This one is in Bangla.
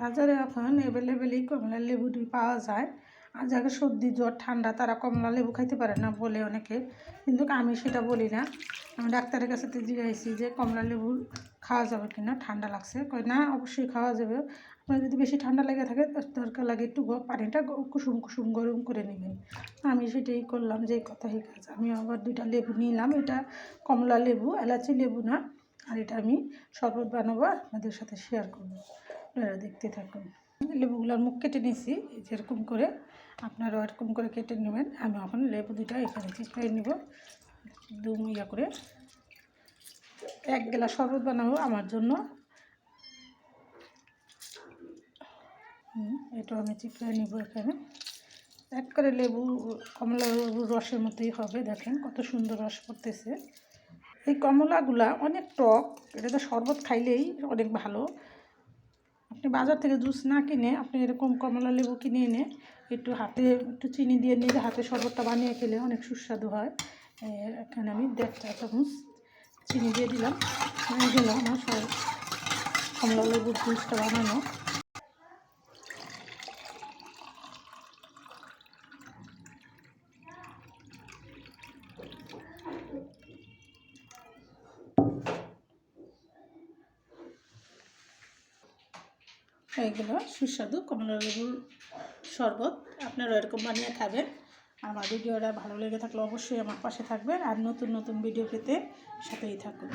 বাজারে এখন অ্যাভেলেবেলই কমলা লেবুটি পাওয়া যায়। আর যাকে সর্দি জ্বর ঠান্ডা তারা কমলা লেবু খাইতে পারে না বলে অনেকে, কিন্তু আমি সেটা বলি না। আমি ডাক্তারের কাছে জিজ্ঞাসি যে কমলা লেবু খাওয়া যাবে কি না, ঠান্ডা লাগছে। কয় না, অবশ্যই খাওয়া যাবে। আপনার যদি বেশি ঠান্ডা লেগে থাকে দরকার লাগে একটু পানিটা কুসুম কুসুম গরম করে নেবেন। আমি সেটাই করলাম, যে কথাই কাজ। আমি আবার 2টা লেবু নিলাম। এটা কমলা লেবু, এলাচি লেবু না। আর এটা আমি শরবত বানাবো, আপনাদের সাথে শেয়ার করবো। আপনারা দেখতে থাকুন। লেবুগুলোর মুখ কেটে নিয়েছি যেরকম করে, আপনারাও এরকম করে কেটে নেবেন। আমি এখন লেবু 2টা এখানে চিপড়ে নেব ইয়া করে। 1 গ্লাস শরবত বানাবো আমার জন্য। এটা আমি চিপড়ে নিব এখানে। এক করে লেবু কমলা লেবুর রসের মতোই হবে। দেখেন কত সুন্দর রস পড়তেছে। এই কমলাগুলা অনেক টক, এটা তো শরবত খাইলেই অনেক ভালো। আপনি বাজার থেকে জুস না কিনে আপনি এরকম কমলা লেবু কিনে এনে একটু হাতে একটু চিনি দিয়ে নিজে হাতে শরবতটা বানিয়ে খেলে অনেক সুস্বাদু হয়। এখানে আমি 1.5 চা চামচ চিনি দিয়ে দিলাম। হয়ে গেল আমার কমলা লেবুর জুসটা বানানো। হয়ে গেল সুস্বাদু কমলা লেবুর শরবত। আপনারা এরকম বানিয়ে খাবেন। আমার ভিডিওটা ভালো লেগে থাকলে অবশ্যই আমার পাশে থাকবেন, আর নতুন নতুন ভিডিও পেতে সাথেই থাকুন।